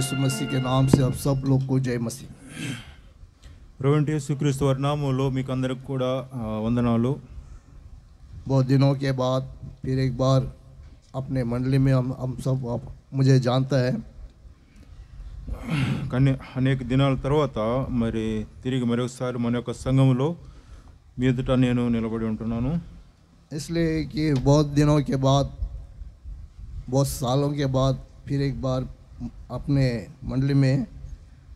यीशु मसीह के नाम से आप सब लोग को जय मसीह। ప్రభువైన యేసుక్రీస్తు వారి నామములో మీకు అందరికి కూడా వందనాలు। बहुत दिनों के बाद फिर एक बार अपने मंडली में हम सब मुझे जानता है, కానీ అనేక దినాల తర్వాత మరి తిరిగి మరొకసారి మన యొక్క సంఘములో మీ ఎదుట నేను నిలబడి ఉంటున్నాను। इसलिए कि बहुत दिनों के बाद, बहुत सालों के बाद फिर एक बार अपने मंडली में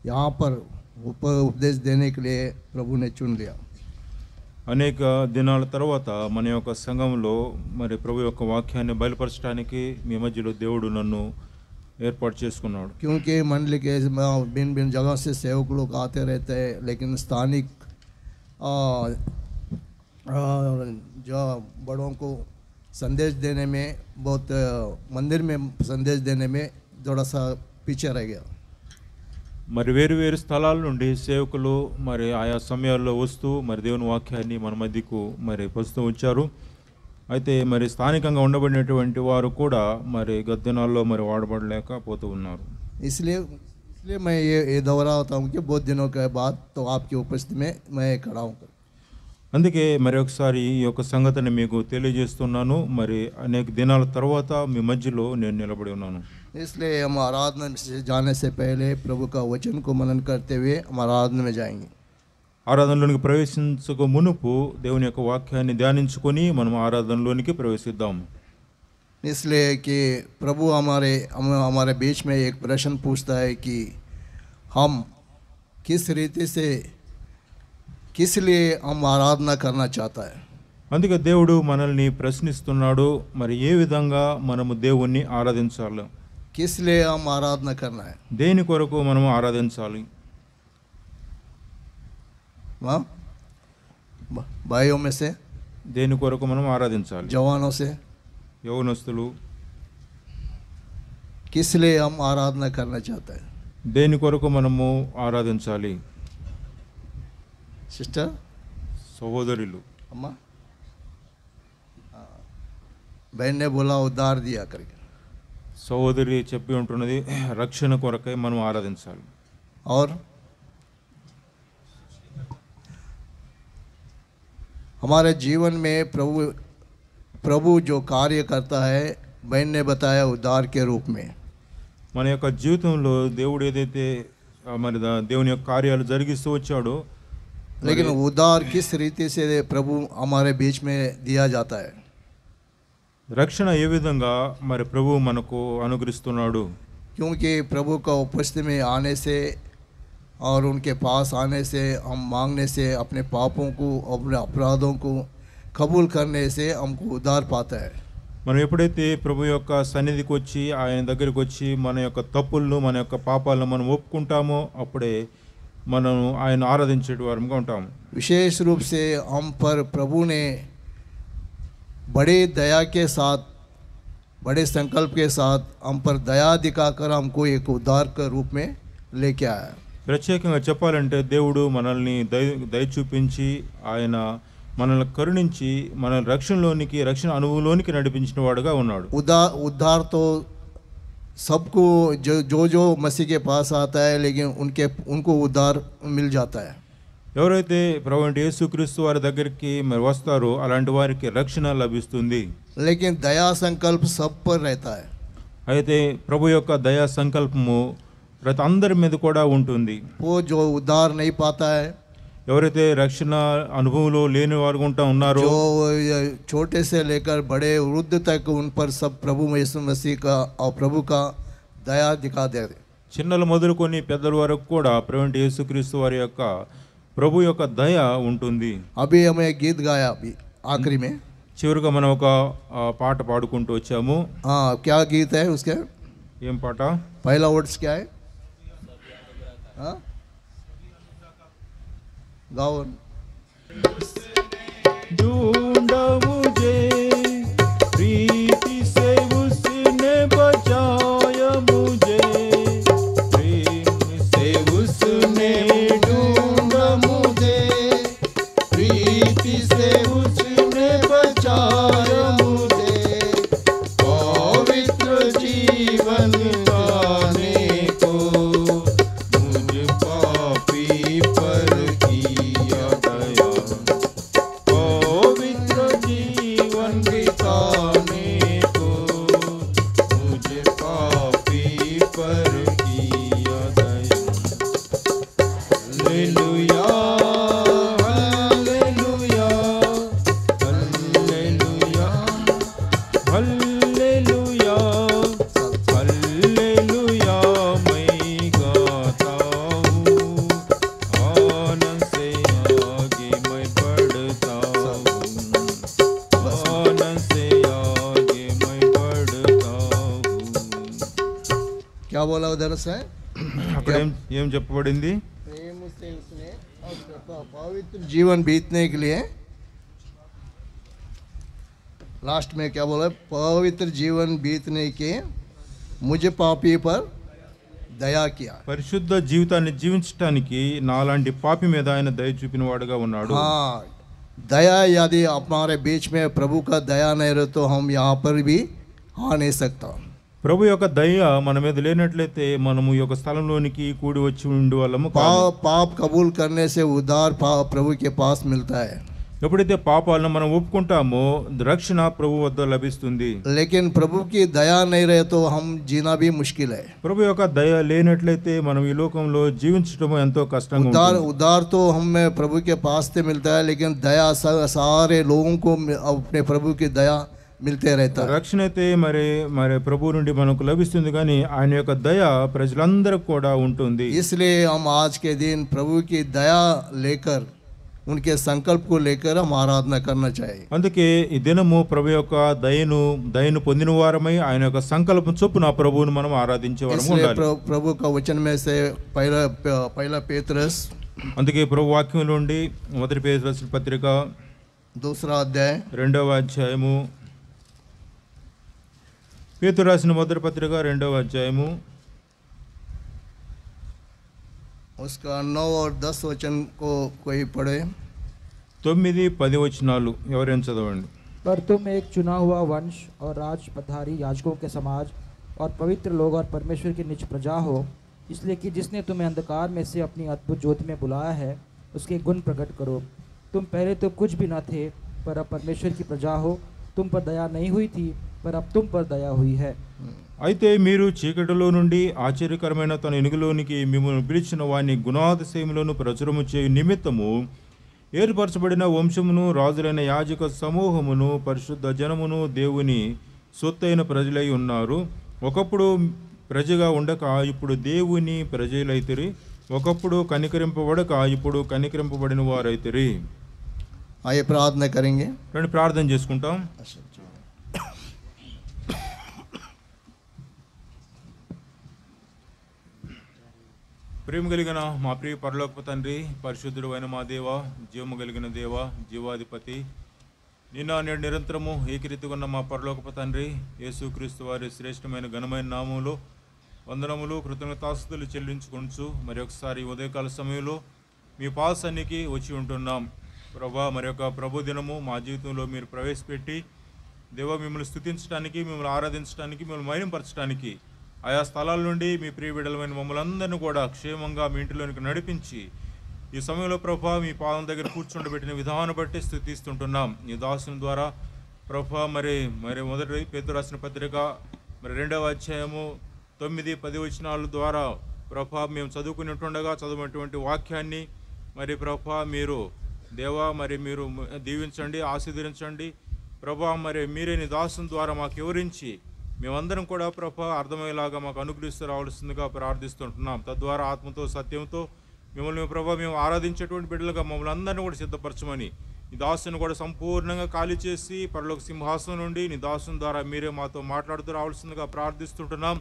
यहाँ पर उपदेश देने के लिए प्रभु ने चुन लिया। అనేక దినాల తర్వాత మన యొక్క సంఘంలో మరి ప్రభు యొక్క వాక్యాన్ని బయలుపరచడానికి మీ మధ్యలో దేవుడు నన్ను ఏర్పాటు చేసుకున్నాడు। क्योंकि मंडली के भिन्न भिन्न जगह से सेवक लोग आते रहते हैं, लेकिन स्थानिक जो बड़ों को संदेश देने में, बहुत मंदिर में संदेश देने में थोड़ा सा पीछे रह गया। మరి వేరు వేరు స్థలాల నుండి సేవకులు మరి ఆయా సమయాల్లో వస్తూ మరి దేవుని వాక్యాన్ని మన మధ్యకు మరి పరుస్తూ వచ్చారు। అయితే మరి స్థానికంగా ఉండబడినటువంటి వారు కూడా మరి గత దినాల్లో మరి వాడబడలేకపోతూ ఉన్నారు। इसलिए मैं ये दोहराता हूँ कि बहुत दिनों के बाद तो आपकी उपस्थिति में मैं खड़ा हूँ। అందుకే మరి ఒకసారి ఈ యొక్క సంగతిని మీకు తెలియజేస్తున్నాను। మరి అనేక దినాల తర్వాత మీ మధ్యలో నేను నిలబడి ఉన్నాను। इसलिए हम आराधना से जाने से पहले प्रभु का वचन को मनन करते हुए हम आराधना में जाएंगे। ఆరాధనలోనికి ప్రవేశించక మునుపు దేవుని యొక్క వాక్యాన్ని ధ్యానించుకొని మనం ఆరాధనలోనికి ప్రవేశిద్దాం। इसलिए कि प्रभु हमारे बीच में एक प्रश्न पूछता है कि हम किस रीति से, किस लिए हम आराधना करना चाहता है। అందుకే దేవుడు మనల్ని ప్రశ్నిస్తున్నాడు, మరి ఏ విధంగా మనము దేవుణ్ణి ఆరాధించాలి, किस लिए हम आराधना करना है, దేని కొరకు మనము ఆరాధించాలి। भाइयों में से, దేని కొరకు మనం ఆరాధించాలి, जवानों से, యౌవనస్తులు किस लिए हम आराधना करना चाहते हैं। దేని కొరకు మనము ఆరాధించాలి। सिस्टर, సహోదరులు, अम्मा, बहन ने बोला उद्धार दिया करके, సహోదరి చెప్పి ఉంటున్నది రక్షణ కొరకై మనం ఆరాధించాలి। और हमारे जीवन में प्रभु जो कार्य करता है, बहन ने बताया उद्धार के रूप में। మన యొక్క జీవితంలో దేవుడు ఏదైతే మరి దేవుని యొక్క కార్యాలు జరిగిస్తూ వచ్చాడో, लेकिन उद्धार किस रीति से प्रभु हमारे बीच में दिया जाता है। రక్షణ ఏ విధంగా మరి ప్రభు మనకు అనుగ్రహిస్తున్నాడు। क्योंकि प्रभु का उपस्थिति में आने से और उनके पास आने से, हम मांगने से, अपने पापों को, अपने अपराधों को कबूल करने से हमको उद्धार पाता है। మనం ఎప్పుడైతే ప్రభు యొక్క సన్నిధికి వచ్చి ఆయన దగ్గరికి వచ్చి మన యొక్క తప్పులను, మన యొక్క పాపాలను మనం ఒప్పుకుంటామో అప్పుడే మనం ఆయన ఆరాధించే వారంగా ఉంటాము। विशेष रूप से हम पर प्रभु ने बड़े दया के साथ, बड़े संकल्प के साथ हम पर दया दिखाकर हमको एक उद्धार के रूप में लेके आया। ప్రత్యేకంగా చెప్పాలంటే దేవుడు మనల్ని దయ చూపించి ఆయన మనల్ని కరుణించి మన రక్షణలోనికి, రక్షణ అనుభవంలోనికి నడిపించిన వాడుగా ఉన్నాడు। उद्धार तो सबको जो मसीह के पास आता है, लेकिन उनको उद्धार मिल जाता है। ఎవరైతే ప్రభువైన యేసుక్రీస్తు వారి దగ్గరికి మరి వస్తారో అలాంటి వారికి రక్షణ లభిస్తుంది। लेकिन दया संकल्प सब पर रहता है। అయితే ప్రభు యొక్క దయా సంకల్పము ప్రతి అందరి మీద కూడా ఉంటుంది। वो जो उद्धार नहीं पाता है, ఎవరైతే రక్షణ అనుభవంలో లేని వారు ఉన్నారో, जो छोटे से लेकर बड़े वृद्ध तक, उन पर सब प्रभु यीशु मसीह का और प्रभु का दया दिखा दे। చిన్నలు మొదలుకొని పెద్దల వరకు కూడా ప్రభువైన యేసుక్రీస్తు వారి యొక్క ప్రభు యొక్క దయ ఉంటుంది। अभी हमें गीत गाया, अभी आखिरी में చివరిగా మనం ఒక పాట పాడుకుంటూ వచ్చాము। हाँ, क्या गीत है उसके? ఏం పాట? पहला वर्ड्स क्या है? हाँ, गाओ। ढूंढा मुझे प्रीति से उसने बचाया, मुझे प्रेम से उसने ढूंढा, मुझे प्रीति से उसने बचाया, मुझे पवित्र जीवन पाने को बोला उधर से అక్కడ ఏం చెప్పబడింది? प्रेम से उसने और पवित्र जीवन बीतने के लिए लास्ट में क्या बोला, पवित्र जीवन बीतने के मुझे पापी पर दया किया. పరిశుద్ధ జీవితాన్ని జీవించడానికి నాలాంటి పాపి మీద ఆయన దయ చూపిన వాడుగా ఉన్నాడు. हाँ, दया यदि हमारे बीच में प्रभु का दया नहीं रहे तो हम यहाँ पर भी आ नहीं सकता. ప్రభు యొక్క దయ మన మీద లేనట్లయితే మనము ఈ యొక్క స్థలంలోనికి కూడి వచ్చి ఉండే వాళ్ళము కాదు. पाप कबूल करने से उद्धार प्रभु के पास मिलता है. ఎప్పుడైతే పాపాలను మనం ఒప్పుకుంటామో రక్షణ ప్రభు వద్ద లభిస్తుంది. लेकिन प्रभु की दया नहीं रहे तो हम जीना भी मुश्किल है. ప్రభు యొక్క దయ లేనట్లయితే మనం ఈ లోకంలో జీవించడం ఎంతో కష్టంగా ఉంటుంది. उद्धार तो हमें प्रभु के पास से मिलता है, लेकिन दया सारे लोगों को अपने प्रभु की दया मिलते रहता है. రక్షణ అయితే మరి ప్రభు నుండి మనకు లభిస్తుంది, కానీ ఆయన యొక్క దయ ప్రజలందరికీ కూడా ఉంటుంది. इसलिए हम आज के दिन प्रभु की दया लेकर उनके संकल्प को लेकर हम आराधना करना चाहिए. అందుకే ఈ దినము ప్రభు యొక్క దయను పొందిన వారమై ఆయన యొక్క సంకల్పం చొప్పున ప్రభువును మనం ఆరాధించే వారము ఉండాలి. प्रभु का वचन में से पहला पेतरस, అందుకే ప్రభు వాక్యం నుండి మొదటి పేతురు రాసిన పత్రిక 2వ అధ్యాయం 2వ అధ్యాయము, పేతురు రాసిన మొదటి పత్రిక 2వ అధ్యాయము उसका 9 और 10 वचन को कोई पढ़े. 9-10 వచనాలు ఎవరైనా చదవండి. पर तुम एक चुना हुआ वंश और राजपधारी याजकों के समाज और पवित्र लोग और परमेश्वर की निज प्रजा हो, इसलिए कि जिसने तुम्हें अंधकार में से अपनी अद्भुत ज्योति में बुलाया है उसके गुण प्रकट करो. तुम पहले तो कुछ भी न थे, पर अब परमेश्वर की प्रजा हो. तुम पर दया नहीं हुई थी, पर अब तुम पर दया हुई है. అయితే మీరు చీకటిలో నుండి ఆశ్చర్యకరమైన తన ఎనుగులోనికి మిమ్మల్ని పిలిచిన వాని గుణాతిశయములను ప్రచురము చేయు నిమిత్తము ఏర్పరచబడిన వంశమును, రాజులైన యాజక సమూహమును, పరిశుద్ధ జనమును, దేవుని సొత్తైన ప్రజలై ఉన్నారు. ఒకప్పుడు ప్రజగా ఉండక ఇప్పుడు దేవుని ప్రజలైతిరి, ఒకప్పుడు కనికరింపబడక ఇప్పుడు కనికరింపబడిన వారైతిరి. आइए प्रार्थना करेंगे. రండి ప్రార్థన చేసుకుంటాం. ప్రేమ కలిగిన మా ప్రియ పరలోకపు తండ్రి, పరిశుద్ధుడు అయిన మా దేవ, జీవము కలిగిన దేవ, జీవాధిపతి, నిన్న నేడు నిరంతరము ఏకరీతిగా ఉన్న మా పరలోకపు తండ్రి, యేసుక్రీస్తు వారి శ్రేష్టమైన ఘనమైన నామములో వందనములు కృతజ్ఞతాస్తుతులు చెల్లించుకొనుచు మరి ఒకసారి ఉదయకాల సమయంలో మీ పాసన్నికి వచ్చి ఉంటున్నాం. ప్రభా, మరి యొక్క ప్రభు దినము మా జీవితంలో మీరు ప్రవేశపెట్టి దేవ మిమ్మల్ని స్తుతించడానికి, మిమ్మల్ని ఆరాధించడానికి, మిమ్మల్ని మహిమపరచడానికి ఆయా స్థలాల నుండి మీ ప్రియ బిడ్డలమైన మమ్మల్ని అందరినీ కూడా క్షేమంగా మీ ఇంటిలోనికి నడిపించి ఈ సమయంలో ప్రభా మీ పాదం దగ్గర కూర్చుండబెట్టిన విధానం బట్టి స్తుతిస్తుంటున్నాం. ఈ దాసుని ద్వారా ప్రభా మరి మొదటి పేతురు రాసిన పత్రిక 2వ అధ్యాయము 9-10 వచనాల ద్వారా ప్రభా మేము చదువుకునేటుండగా చదివినటువంటి వాక్యాన్ని మరి ప్రభా మీరు దేవా మీరు దీవించండి, ఆశీర్వదించండి ప్రభా. మరి మీరే నీ దాసుని ద్వారా మాకు వివరించి మేమందరం కూడా ప్రభా అర్థమయ్యేలాగా మాకు అనుగ్రహిస్తూ రావాల్సిందిగా ప్రార్థిస్తుంటున్నాం. తద్వారా ఆత్మతో సత్యంతో మిమ్మల్ని ప్రభా మేము ఆరాధించేటువంటి బిడ్డలుగా మమ్మల్ని అందరినీ కూడా సిద్ధపరచమని ఈ దాసుని కూడా సంపూర్ణంగా ఖాళీ చేసి పరలోక సింహాసనం నుండి నీ దాసుని ద్వారా మీరే మాతో మాట్లాడుతూ రావాల్సిందిగా ప్రార్థిస్తుంటున్నాం.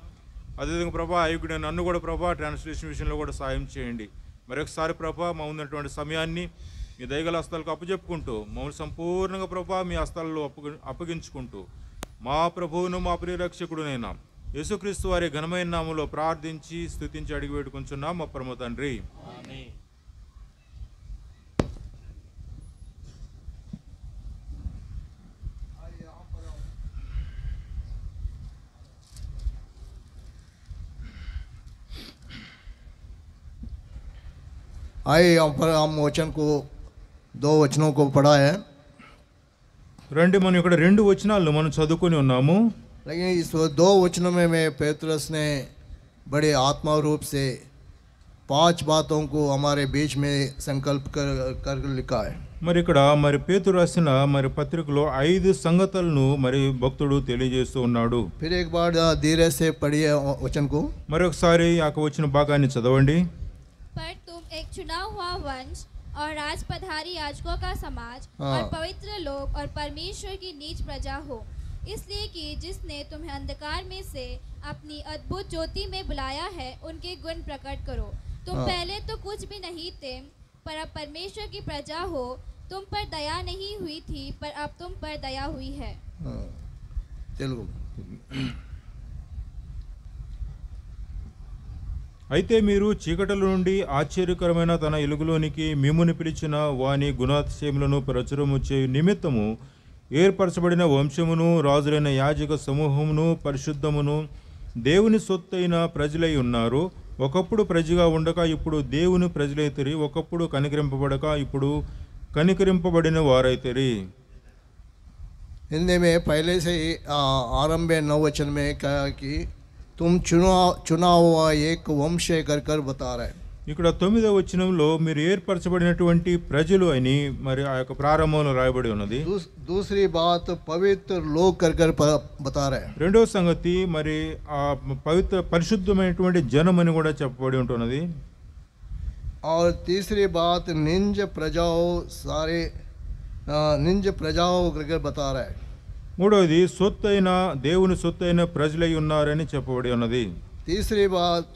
అదేవిధంగా ప్రభా అయ్యుడు నన్ను కూడా ప్రభా ట్రాన్స్లేషన్ విషయంలో కూడా సాయం చేయండి. మరొకసారి ప్రభా మా ఉన్నటువంటి సమయాన్ని మీ దయగల హస్తాలకు అప్పచెప్పుకుంటూ మమ్మల్ని సంపూర్ణంగా ప్రభా మీ హస్తాలలో అప్పగించుకుంటూ మా ప్రభువును మా ప్రియరక్షకుడునైనా యేసుక్రీస్తు వారి ఘనమైన నామములో ప్రార్థించి స్తుతించి అడిగి వేడుకొంచున్నాం మా పరమ తండ్రి. आइए हम वचन को 2 वचनों को पढ़ा है. రండి మనం ఇక్కడ 2 వచనాలను మనం చదువుకొని ఉన్నాము. लेकिन इस 2 वचनों में पेतरस ने बड़े आत्मा रूप से 5 बातों को हमारे बीच में संकल्प कर लिखा है. మరి ఇక్కడ పేతురు రాసిన పత్రికలో 5 సంగతులను భక్తుడు తెలియజేస్తూ ఉన్నాడు. फिर एक बार धीरे से पढ़िए वचन को. మరొకసారి ఆ వచ్చిన భాగాన్ని చదవండి. पर तुम एक चुना हुआ वंश और राजपधारी याजकों का समाज और पवित्र लोग और परमेश्वर की नीच प्रजा हो, इसलिए कि जिसने तुम्हें अंधकार में से अपनी अद्भुत ज्योति में बुलाया है उनके गुण प्रकट करो। तुम हाँ। पहले तो कुछ भी नहीं थे, पर अब परमेश्वर की प्रजा हो। तुम पर दया नहीं हुई थी, पर अब तुम पर दया हुई है। తెలుగు అయితే మీరు చీకటిల నుండి ఆశ్చర్యకరమైన తన ఎలుగులోనికి మిమ్ముని పిలిచిన వాని గుణాతిశయములను ప్రచురము చేయు నిమిత్తము ఏర్పరచబడిన వంశమును రాజులైన యాజక సమూహమును పరిశుద్ధమును దేవుని సొత్తైన ప్రజలై ఉన్నారు. ఒకప్పుడు ప్రజగా ఉండక ఇప్పుడు దేవుని ప్రజలైతిరి, ఒకప్పుడు కనికరింపబడక ఇప్పుడు కనికరింపబడిన వారైతిరి. हिंदी में पहले से ही आरंभ 9 वचन में कहा कि तुम चुना हुआ एक वंश कर कर बता रहे हैं। ఇక్కడ 9వ వచనంలో మీరు ఏర్పరచబడినటువంటి ప్రజలు అని మరి ఆ యొక్క ప్రారంభంలో రాయబడి ఉన్నది. दूसरी बात पवित्र लोग कर कर बता रहे हैं। రెండవ సంగతి మరి ఆ పవిత్ర పరిశుద్ధమైనటువంటి జనం అని కూడా చెప్పబడి ఉంటున్నది. और तीसरी बात निंज प्रजाओं कर कर बता रहा है। మూడవది సొత్తైన దేవుని సొత్తైన ప్రజలై ఉన్నారని చెప్పబడి ఉన్నది. तीसरी बात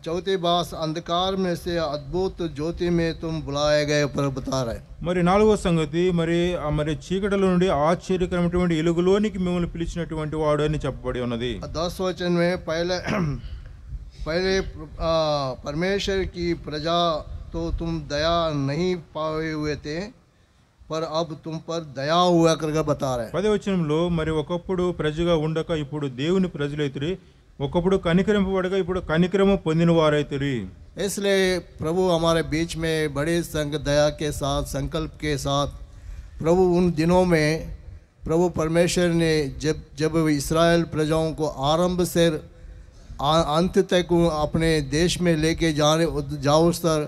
चौथी बात अंधकार में से अद्भुत ज्योति में तुम बुलाए गए पर बता रहे हैं। మరి నాలుగవ సంగతి మరి చీకటిలో నుండి ఆశ్చర్యకరమైనటువంటి ఎలుగులోనికి మిమ్మల్ని పిలిచినటువంటి వాడు అని చెప్పబడి ఉన్నది. 10 वचन में पहले परमेश्वर की प्रजा तो तुम दया नहीं पाए हुए थे, पर अब तुम पर दया हुआ करके बता रहे हैं। 10వ వచనంలో మరి ఒకప్పుడు ప్రజగా ఉండక ఇప్పుడు దేవుని ప్రజలైతిరి, ఒకప్పుడు కనికరింపబడగా ఇప్పుడు కనికరము పొందిన వారైతిరి. इसलिए प्रभु हमारे बीच में बड़े दया के साथ संकल्प के साथ प्रभु उन दिनों में प्रभु परमेश्वर ने जब इस्राएल प्रजाओं को आरंभ से अंत तक अपने देश में लेके जाओ सर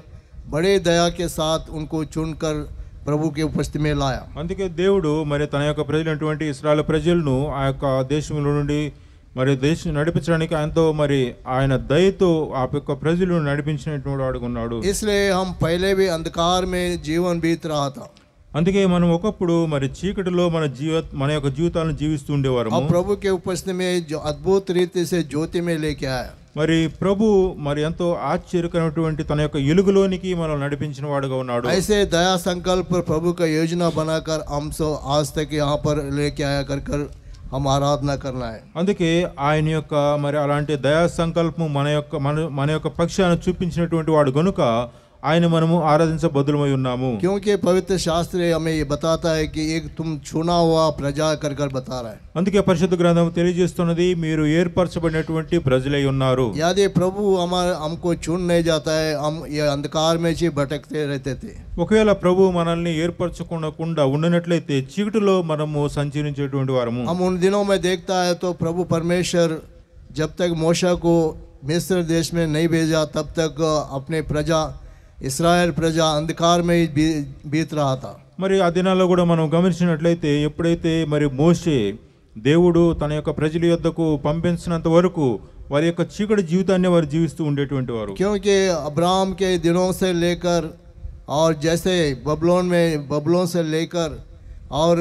बड़े दया के साथ उनको चुनकर ప్రభు के उपस्थिति में लाया। అందుకే దేవుడు మరి తన యొక్క ప్రజలైనటువంటి ఇశ్రాయేలు ప్రజలను ఆ యొక్క దేశంలో నుండి మరి దేశం నడిపించడానికి ఆయనతో మరి ఆయన దయతో ఆ యొక్క ప్రజలను నడిపించినటువంటి వాడు ఉన్నాడు. इसलिए हम पहले भी अंधकार में जीवन बीत रहा था। అందుకే మనం ఒకప్పుడు మరి చీకటిలో మన యొక్క జీవితాలను జీవిస్తూ ఉండేవారు. अब प्रभु के उपस्थिति में जो अद्भुत रीति से ज्योति में लेके आया। మరి ప్రభు మరి ఎంతో ఆశ్చర్యకరమైనటువంటి తన యొక్క ఎలుగులోనికి మనం నడిపించిన వాడుగా ఉన్నాడు. ऐसे दया संकल्प प्रभु का योजना बनाकर हम सब आज तक यहाँ पर लेके आया कर हम आराधना करना है। అందుకే ఆయన యొక్క మరి అలాంటి దయా సంకల్పం మన యొక్క పక్షాన చూపించినటువంటి వాడు గనుక ఆయన మనము ఆరాధించబద్దులమై ఉన్నాము. क्योंकि पवित्र शास्त्र हमें ये बताता है कि एक तुम चुना हुआ प्रजा कर बता रहा है। అందుకే పరిశుద్ధ గ్రంథం తెలియజేస్తున్నది మీరు ఏర్పరచబడినటువంటి ప్రజలై ఉన్నారు. यदि प्रभु हमको चुन नहीं जाता है हम ये अंधकार में ही भटकते रहते थे। ఒకవేళ ప్రభు మనల్ని ఏర్పరచకుండా ఉండనట్లయితే చీకటిలో మనము సంచరించేటువంటి వారము. हम उन दिनों में देखता है तो प्रभु परमेश्वर जब तक मूसा को मिस्र देश में नहीं भेजा तब तक अपने प्रजा ఇస్రాయేల్ ప్రజా అంధకార में बीत रहा था। మరి ఆ దినాల్లో కూడా మనం గమనించినట్లయితే ఎప్పుడైతే మరి మోషే దేవుడు తన యొక్క ప్రజల యొద్దకు పంపించినంత వరకు వారి యొక్క చీకటి జీవితాన్ని వారు జీవిస్తూ ఉండేటువంటి వారు. क्योंकि अब्राहम के दिनों से लेकर और जैसे बबलोन से लेकर और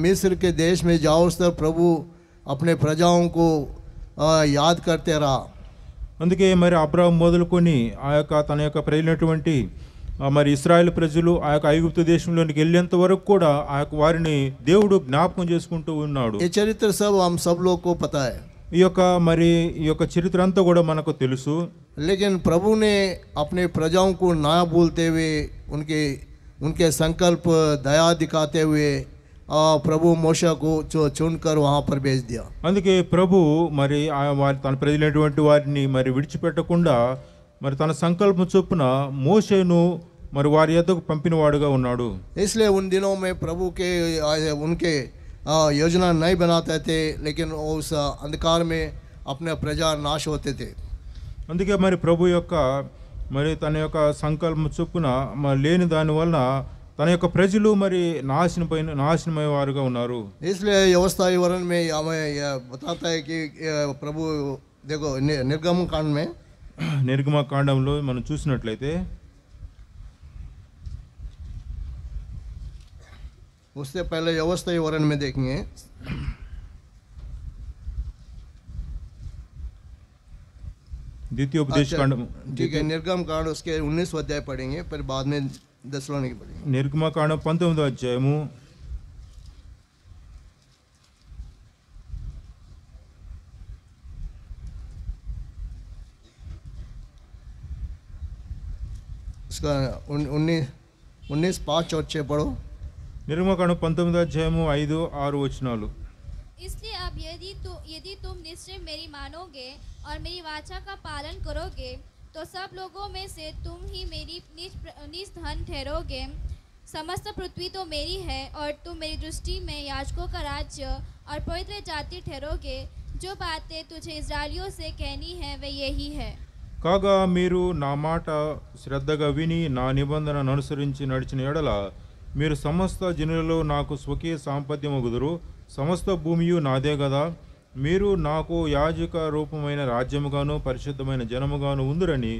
मिस्र के देश में जाओ तक प्रभु अपने प्रजाओं को याद करते रहा। అందుకే మరి అబ్రాహాం మొదలుకొని ఆ యొక్క తన యొక్క ప్రజలైనటువంటి మరి ఇశ్రాయేలు ప్రజలు ఆ యొక్క ఐగుప్తు దేశంలోనికి వెళ్ళేంత వరకు కూడా ఆ యొక్క వారిని దేవుడు జ్ఞాపకం చేసుకుంటూ ఉన్నాడు. ఈ చరిత్ర सब लोग को पता है। ఈ యొక్క చరిత్ర అంతా కూడా మనకు తెలుసు. लेकिन प्रभु ने अपने प्रजाओं को ना भूलते हुए उनके संकल्प दया दिखाते हुए ప్రభు మోషకు चुनकर वहाँ पर भेज दिया। అందుకే ప్రభు మరి తన ప్రజలైనటువంటి వారిని మరి విడిచిపెట్టకుండా మరి తన సంకల్పం చొప్పున మోషేను మరి వారి యొద్దకు పంపిన వాడుగా ఉన్నాడు. इसलिए उन दिनों में प्रभु के उनके योजना नहीं बनाते थे, लेकिन उस अंधकार में अपने प्रजा नाश होते थे। అందుకే మరి ప్రభు యొక్క మరి తన యొక్క సంకల్పం చొప్పున లేని దాని వలన తన యొక్క ప్రజలు మరి నాశనమయ్యే వారుగా ఉన్నారు. इसलिए व्यवस्था विवरण में हमें बताता है कि प्रभु देखो నిర్గమ కాండంలో మనం చూసినట్లయితే उससे पहले व्यवस्था विवरण में देखेंगे ద్వితీయోపదేశ కాండం ठीक है, निर्गम कांड उसके 19 अध्याय पढ़ेंगे, फिर बाद में दसलोनिकी पढ़ेंगे। నిర్గమకాండం 19వ అధ్యాయము उसका 19 5 और 6 पढ़ो। నిర్గమకాండం 19వ అధ్యాయము 5, 6 వచనాలు. इसलिए अब यदि तुम निश्चय मेरी मानोगे और मेरी वाचा का पालन करोगे तो सब लोगों में से तुम ही मेरी निज धन ठहरोगे। समस्त पृथ्वी तो मेरी है और तुम मेरी दृष्टि में याजकों का राज्य और पवित्र जाति ठहरोगे। जो बातें तुझे इस्राएलियों से कहनी है वे यही है। కాగా మీరు నా మాట శ్రద్ధగా విని నా నిబంధనను అనుసరించి నడిచిన ఎడల మీరు సమస్త జనులలో నాకు స్వకీయ సాంపత్యమగుదురు. సమస్త భూమియు నాదే గదా. మీరు నాకు యాజక రూపమైన రాజ్యముగాను పరిశుద్ధమైన జనముగాను ఉందురని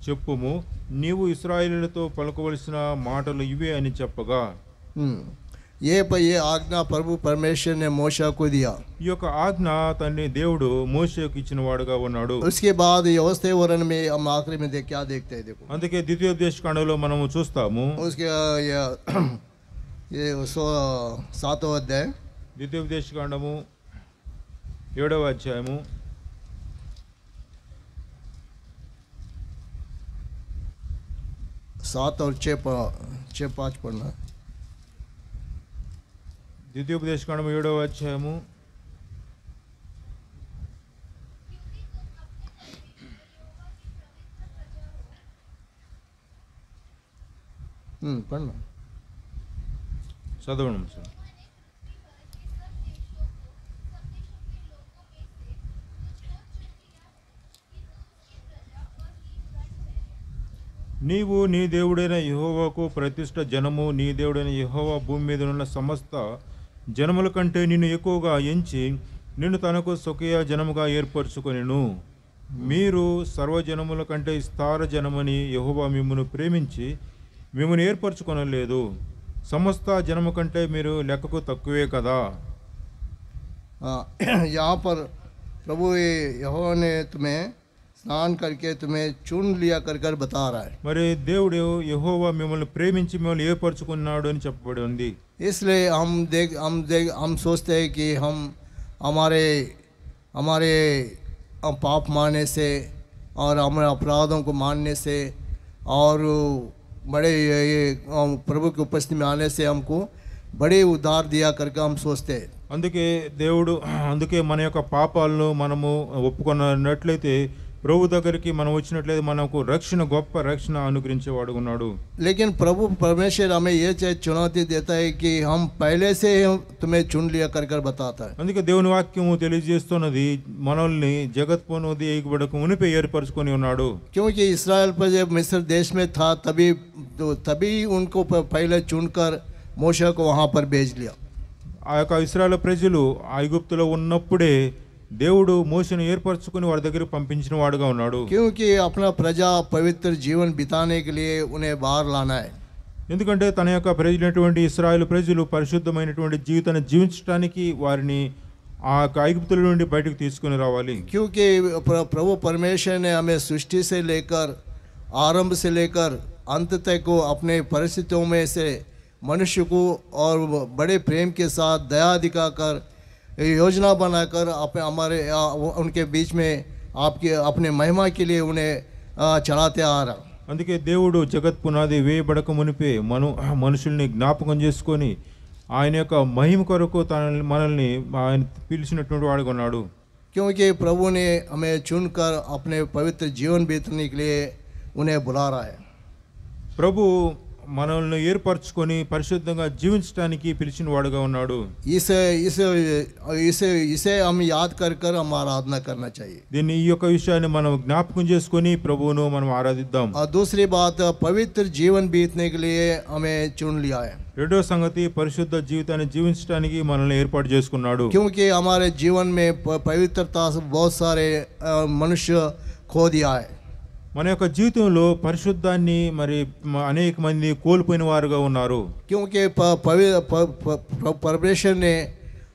చెప్పుము. నీవు ఇశ్రాయేలులతో పలుకవలసిన మాటలు ఇవే అని చెప్పగా, ये आज्ञा प्रभु परमेश्वर ने मूसा को दिया। ఈ యొక్క ఆజ్ఞ తండ్రి దేవుడు మోషేకు ఇచ్చిన వాడుగా ఉన్నాడు. उसके बाद व्यवस्था वर्ण में हम आखिरी में क्या देखते हैं, देखो అందుకే ద్వితీయోపదేశ కాండంలో మనము చూస్తాము. उसके ये 7वां अध्याय ద్వితీయోపదేశ కాండము 7వ అధ్యాయము 7 और 6 5 पढ़ना। ద్వితీయోపదేశ కాండము 7వ అధ్యాయము पढ़ना చదవడం సార్. నీవు నీ దేవుడైన యెహోవాకు ప్రతిష్ఠ జనము. నీ దేవుడైన యెహోవా భూమి మీద ఉన్న సమస్త జనముల కంటే నిన్ను ఎక్కువగా ఎంచి నిన్ను తనకు స్వకీయ జనముగా ఏర్పరచుకొనెను. మీరు సర్వజనముల కంటే విస్తార జనమని యెహోవా మిమ్మును ప్రేమించి మిమ్మును ఏర్పరచుకొనలేదు. సమస్త జనము కంటే మీరు లెక్కకు తక్కువే కదా. यहाँ पर प्रभु यहोवा ने तुम्हें स्नान करके तुम्हें चुन लिया कर बता रहा है। మరి దేవుడు యెహోవా మిమ్మల్ని ప్రేమించి మిమ్మల్ని ఏర్పరచుకున్నాడు అని చెప్పబడి ఉంది. इसलिए हम सोचते हैं कि हम हमारे पाप मानने से और हमारे अपराधों को मानने से और बड़े ये प्रभु की उपस्थिति में आने से हमको बड़े उद्धार दिया करके हम सोचते हैं। అందుకే మన యొక్క పాపాలను మనము ఒప్పుకున్నట్లయితే ప్రభు దగ్గరికి మనం వచ్చినట్లయితే మనకు గొప్ప రక్షణ అనుగ్రహించేవాడు ఉన్నాడు. लेकिन प्रभु परमेश्वर हमें ये चुनौती देता है कि हम पहले से तुम्हें चुन लिया कर बताता है। అందుకే దేవుని వాక్యము తెలియజేస్తున్నది మనల్ని జగత్ పునాది వేయబడక మునిపే ఏర్పరచుకొని ఉన్నాడు. क्योंकि इस्राएल पर जब मिस्र देश में था तभी उनको पहले चुनकर मूसा को वहाँ पर भेज लिया। ఆ యొక్క ఇశ్రాయేలు ప్రజలు ఐగుప్తులో ఉన్నప్పుడే దేవుడు మోషేను ఏర్పరచుకుని వారి దగ్గర పంపించిన వాడుగా ఉన్నాడు. क्योंकि अपना प्रजा पवित्र जीवन बिताने के लिए उन्हें बाहर लाना है। ఎందుకంటే తన యొక్క ప్రజలైనటువంటి ఇశ్రాయేలు ప్రజలు పరిశుద్ధమైనటువంటి జీవితాన్ని జీవించడానికి వారిని ఆ ఐగుప్తుల నుండి బయటకు తీసుకుని రావాలి. क्योंकि प्रभु परमेश्वर ने हमें सृष्टि से लेकर आरंभ से लेकर अंत तक को अपने परिस्थितियों में से मनुष्य को और बड़े प्रेम के साथ दया दिखाकर योजना बनाकर हमारे उनके बीच में आपके अपने महिमा के लिए उन्हें चलाते आ रहा। అందుకే దేవుడు జగత్ పునాది వేయబడక మునిపే మనుషుల్ని జ్ఞాపకం చేసుకొని ఆయన యొక్క మహిమ కొరకు మనల్ని ఆయన పిలిచినటువంటి వాడుగా ఉన్నాడు. क्योंकि प्रभु ने हमें चुनकर अपने पवित्र जीवन बीतने के लिए उन्हें बुला रहा है। ప్రభు మనల్ని ఏర్పరచుకొని పరిశుద్ధంగా జీవించడానికి పిలిచిన వాడుగా ఉన్నాడు. इसे हम याद कर हम आराधना करना चाहिए। దీన్ని ఈ యొక్క విషయాన్ని మనం జ్ఞాపకం చేసుకొని ప్రభువును మనం ఆరాధిద్దాం. और दूसरी बात, पवित्र जीवन बीतने के लिए हमें चुन लिया है। రెండో సంగతి, పరిశుద్ధ జీవితాన్ని జీవించడానికి మనల్ని ఏర్పాటు చేసుకున్నాడు. क्योंकि हमारे जीवन में पवित्रता से बहुत सारे मनुष्य खो दिया है। మన యొక్క జీవితంలో పరిశుద్ధాన్ని మరి అనేక మంది కోల్పోయిన వారుగా ఉన్నారు. क्योंकि परमेश्वर ने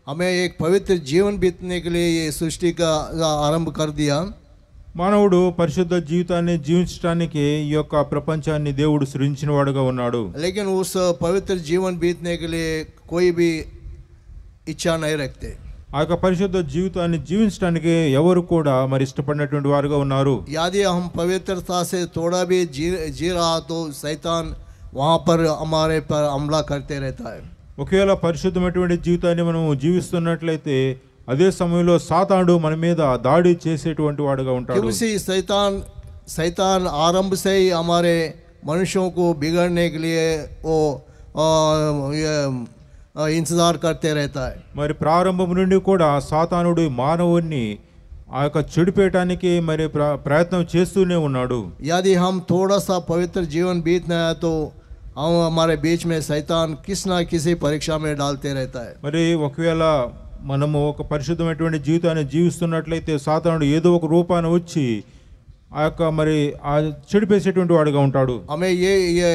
हमें एक पवित्र जीवन बीतने के लिए ये सृष्टि का आरंभ कर दिया। మానవుడు పరిశుద్ధ జీవితాన్ని జీవించడానికి ఈ యొక్క ప్రపంచాన్ని దేవుడు సృజించిన వాడుగా ఉన్నాడు. लेकिन उस पवित्र जीवन बीतने के लिए कोई भी इच्छा नहीं रखते. ఆ యొక్క పరిశుద్ధ జీవితాన్ని జీవించడానికి ఎవరు కూడా మరి ఇష్టపడినటువంటి వారుగా ఉన్నారు. यदि हम पवित्रता से थोड़ा भी जी रहा तो शैतान वहाँ पर हमारे पर हमला करते रहता है. ఒకవేళ పరిశుద్ధమైనటువంటి జీవితాన్ని మనం జీవిస్తున్నట్లయితే అదే సమయంలో సాతానుడు మన మీద దాడి చేసేటువంటి వాడుగా ఉంటాడు. क्योंकि शैतान आरंभ से ही हमारे मनुष्यों को बिगड़ने के लिए वो इंतजार करते रहता है. మరి ప్రారంభం నుండి కూడా సాతానుడు మానవుణ్ణి ఆ యొక్క చెడిపేయటానికి మరి ప్రయత్నం చేస్తూనే ఉన్నాడు. यदि हम थोड़ा सा पवित्र जीवन बीतना है तो हम हमारे बीच में शैतान किस ना किसी परीक्षा में डालते रहता है. మరి ఒకవేళ మనము ఒక పరిశుద్ధమైనటువంటి జీవితాన్ని జీవిస్తున్నట్లయితే సాతానుడు ఏదో ఒక రూపాన్ని వచ్చి ఆ యొక్క మరి ఆ చెడిపేసేటువంటి వాడుగా ఉంటాడు. हमें ये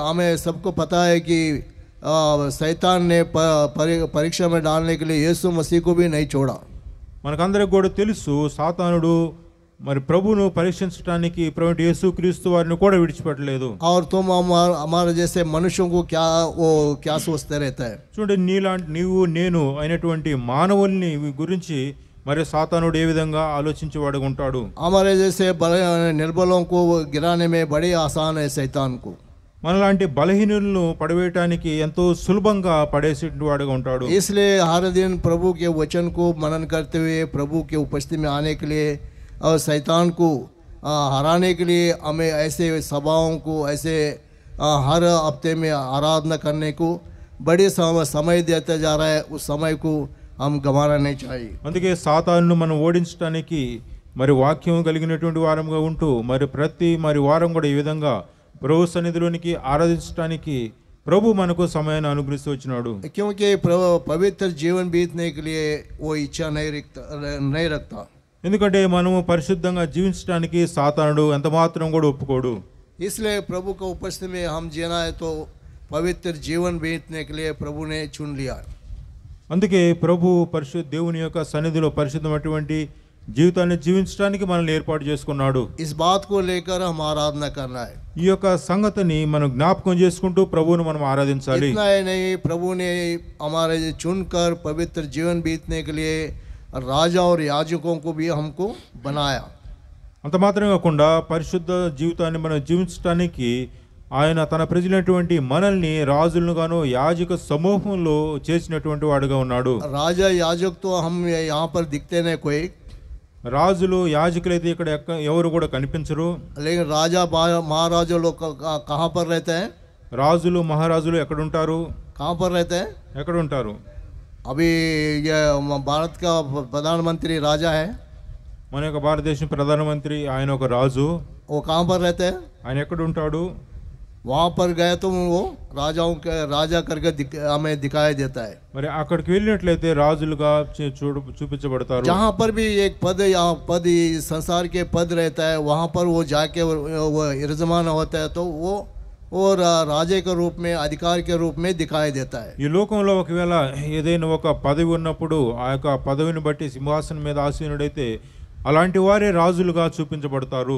हमें सबको पता है कि शैतान ने परीक्षा में डालने के लिए यीशु मसीह को भी नहीं छोड़ा. మనకందరికి కూడా తెలుసు సాతానుడు మరి ప్రభువును పరీక్షించడానికి ప్రభువు యేసుక్రీస్తు వారిని కూడా విడిచిపెట్టలేదు. और तुम हमारे जैसे मनुष्यों को क्या सोचते रहता है. చూడండి, నీవు నేను అయినటువంటి మానవుల్ని గురించి మరి సాతానుడు ఏ విధంగా ఆలోచించేవాడుగా ఉంటాడు. हमारे जैसे निर्बलों को गिराने में बड़ी आसान है शैतान को. మనలాంటి బలహీనులను పడవేయటానికి ఎంతో సులభంగా పడేసేటువంటి వాడుగా ఉంటాడు. इसलिए हर दिन प्रभु के वचन को मनन करते हुए प्रभु के उपस्थिति में आने के लिए और शैतान को हराने के लिए हमें ऐसे सभाओं को ऐसे हर हफ्ते में आराधना करने को बड़े समय देता जा रहा है. उस समय को हम गंवाना नहीं चाहिए. అందుకే సాతానును మనం ఓడించడానికి మరి వాక్యం కలిగినటువంటి వారంగా ఉంటూ మరి ప్రతి వారం కూడా ఈ విధంగా ప్రభు సన్నిధిలోనికి ఆరాధించడానికి ప్రభు మనకు సమయాన్ని అనుగ్రహిస్తూ వచ్చినాడు. क्योंकि पवित्र जीवन बीतने के लिए वो इच्छा नहीं रखता. ఎందుకంటే మనము పరిశుద్ధంగా జీవించడానికి సాతానుడు ఎంత మాత్రం కూడా ఒప్పుకోడు. इसलिए प्रभु को उपस्थिति में हम जीना है तो पवित्र जीवन बीतने के लिए प्रभु ने चुन लिया. అందుకే ప్రభు దేవుని యొక్క సన్నిధిలో పరిశుద్ధమైనటువంటి జీవితాన్ని జీవించడానికి మనల్ని ఏర్పాటు చేసుకున్నాడు. इस बात को लेकर हम आराधना करना है. ఈ యొక్క సంగతిని మనం జ్ఞాపకం చేసుకుంటూ ప్రభువును మనం ఆరాధించాలి. इतना ही नहीं, प्रभु ने हमारे चुनकर पवित्र जीवन बीतने के लिए राजा और याजकों को भी हमको बनाया. అంత మాత్రమే కాకుండా పరిశుద్ధ జీవితాన్ని మనం జీవించడానికి ఆయన తన ప్రజలైనటువంటి మనల్ని రాజులను గాను యాజక సమూహంలో చేసినటువంటి వాడుగా ఉన్నాడు. राजा याजक तो हम यहाँ पर दिखते नहीं कोई. రాజులు యాజకులైతే ఇక్కడ ఎవరు కూడా కనిపించరు. लेकिन राजा महाराजा लोग कहाँ पर रहते हैं. రాజులు మహారాజులు ఎక్కడుంటారు? कहाँ पर रहते हैं. ఎక్కడుంటారు? अभी ये भारत का प्रधानमंत्री राजा है. మన యొక్క భారతదేశం ప్రధానమంత్రి ఆయన ఒక రాజు. वो कहाँ पर रहते हैं. ఆయన ఎక్కడుంటాడు? वहाँ पर गए तो वो राजा करके हमें दिखाई देता है. మరి అక్కడికి వెళ్ళినట్లయితే రాజులుగా చూపించబడతారు. जहाँ पर भी एक पद संसार के पद रहता है वहाँ पर वो जाके वो यजमान होता है तो वो और राजे के रूप में अधिकार के रूप में दिखाई देता है. ఈ లోకంలో ఒకవేళ ఏదైనా ఒక పదవి ఉన్నప్పుడు ఆ యొక్క పదవిని బట్టి సింహాసనం మీద ఆసీనుడైతే అలాంటి వారే రాజులుగా చూపించబడతారు.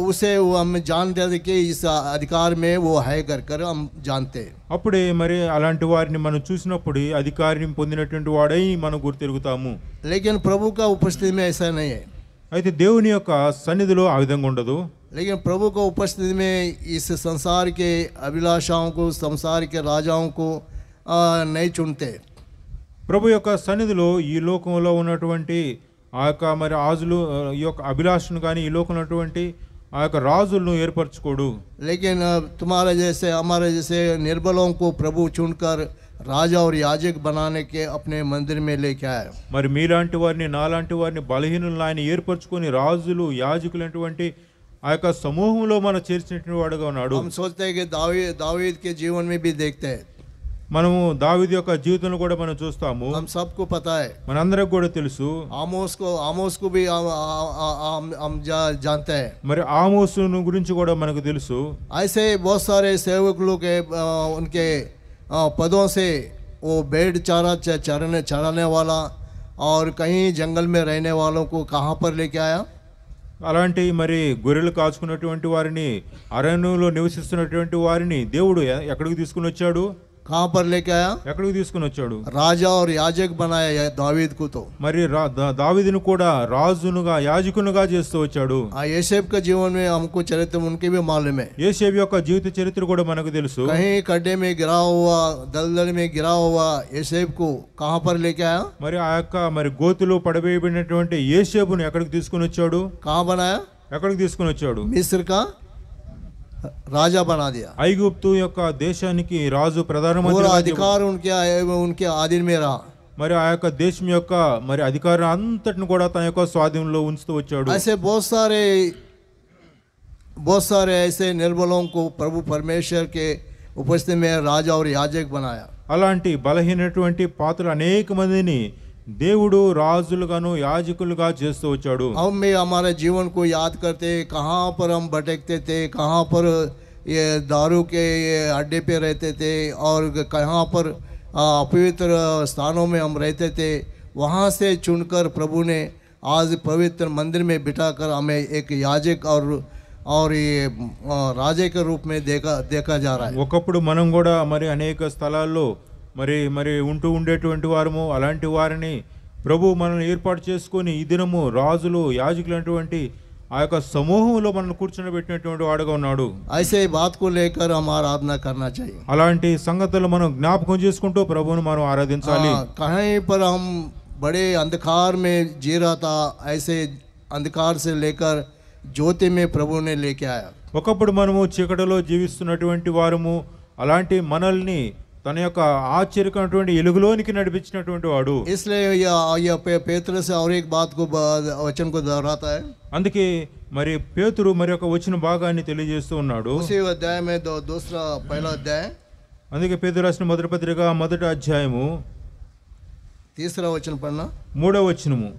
उसे हम जानते थे कि इस अधिकार में वो है कर हम जानते. అప్పుడే మరి అలాంటి వారిని మనం చూసినప్పుడు అధికారిని పొందినటువంటి వాడై మనం గుర్తిరుగుతాము. लेकिन प्रभु का उपस्थिति में ऐसा नहीं है. అయితే దేవుని యొక్క సన్నిధిలో ఆ విధంగా ఉండదు. लेकिन प्रभु को उपस्थिति में इस संसार के अभिलाषाओं को संसार के राजाओं को नहीं चुनते. ప్రభు యొక్క సన్నిధిలో ఈ లోకంలో ఉన్నటువంటి ఆ యొక్క మరి రాజులు ఈ యొక్క అభిలాషను కానీ ఈ లోకంలో ఉన్నటువంటి ఆ యొక్క రాజులను ఏర్పరచుకోడు. लेकिन तुम्हारे जैसे हमारे जैसे निर्बलों को प्रभु चुनकर राजा और याजक बनाने के अपने मंदिर में लेके आया. మరి మీలాంటి వారిని నాలాంటి వారిని బలహీనులను ఆయన ఏర్పరచుకొని రాజులు యాజకులైనటువంటి ఆ యొక్క సమూహంలో మనం చేర్చినటువంటి వాడుగా ఉన్నాడు. हम सोचते हैं कि दावीद के जीवन में भी देखते हैं. మనము దావీదు యొక్క జీవితంలో కూడా మనం చూస్తాము. हम सबको पता है. మనందరికి కూడా తెలుసు. आमोस को भी हम जानते हैं. మరి ఆమోసును గురించి కూడా మనకు తెలుసు. ऐसे बहुत सारे सेवक लोग उनके पदों से वो भेड़ चराने वाला और कहीं जंगल में रहने वालों को कहाँ पर लेके आया. అలాంటి మరి గొర్రెలు కాచుకున్నటువంటి వారిని, అరణ్యంలో నివసిస్తున్నటువంటి వారిని దేవుడు ఎక్కడికి తీసుకుని వచ్చాడు? कहाँ पर लेके आया? ఎక్కడికి తీసుకుని వచ్చాడు? राजा और याजक बनाया दावीद को। तो మరి దావీదును కూడా రాజునుగా యాజకునిగా చేస్తూ వచ్చాడు. యేసేపు का जीवन में हमको चरित्र उनके भी मालूम है। యేసేపు యొక్క జీవిత చరిత్ర కూడా మనకు తెలుసు. कहीं गड्ढे में गिरा हुआ, दलदल में गिरा हुआ యేసేపు को कहाँ पर लेके आया? మరి ఆ యొక్క మరి గోతులో పడవేయబడినటువంటి యేసేపును ఎక్కడికి తీసుకుని వచ్చాడు? कहाँ बनाया? ఎక్కడికి తీసుకుని వచ్చాడు? मिस्र का राजा बना दिया। ఐగుప్తు యొక్క దేశానికి రాజు, पूरा ప్రధానమంత్రి. अधिकार उनके अधीन में रहा। మరి ఆ యొక్క దేశం యొక్క మరి అధికారం అంతటిని కూడా తన యొక్క స్వాధీనంలో ఉంచుతూ వచ్చాడు. ऐसे बहुत सारे ऐसे निर्बलों को प्रभु परमेश्वर के उपस्थिति में राजा और याजक बनाया। అలాంటి బలహీనటువంటి పాత్రలు అనేక మందిని దేవుడు రాజులుగాను యాజకులుగా చేస్తూ వచ్చాడు. हम भी हमारे जीवन को याद करते, कहाँ पर हम भटकते थे, कहाँ पर ये दारू के ये अड्डे पे रहते थे और कहाँ पर अपवित्र स्थानों में हम रहते थे। वहाँ से चुनकर प्रभु ने आज पवित्र मंदिर में बिठाकर हमें एक याजक और ये राजे के रूप में देखा जा रहा है। ఒకప్పుడు మనం కూడా మరి అనేక స్థలాల్లో మరి ఉంటూ ఉండేటువంటి వారము. అలాంటి వారిని ప్రభు మనల్ని ఏర్పాటు చేసుకొని ఈ దినము రాజులు, యాజకులు అటువంటి ఆ యొక్క సమూహంలో మనల్ని కూర్చొని వాడుగా ఉన్నాడు. ऐसे बात को लेकर हम आराधना करना चाहिए। అలాంటి సంగతులు మనం జ్ఞాపకం చేసుకుంటూ ప్రభువును మనం ఆరాధించాలి. कहीं पर हम बड़े अंधकार में जी रहा था, ऐसे अंधकार से लेकर ज्योति में प्रभु ने लेके आया। ఒకప్పుడు మనము చీకటిలో జీవిస్తున్నటువంటి వారము, అలాంటి మనల్ని తన యొక్క ఆశ్చర్యకరమైనటువంటి వెలుగులోనికి నడిపించినటువంటి వాడు. इसलिए ये पेतरस से और एक बात को वचन को दोहराता है। అందుకే మరి పేతురు మరి ఒక వచ్చిన భాగాన్ని తెలియజేస్తూ ఉన్నాడు. उसी अध्याय में दूसरा पहला अध्याय, అందుకే పేతురు రాసిన మొదటి పత్రిక మొదటి అధ్యాయము तीसरा वचन पढ़ना। 3వ వచనము.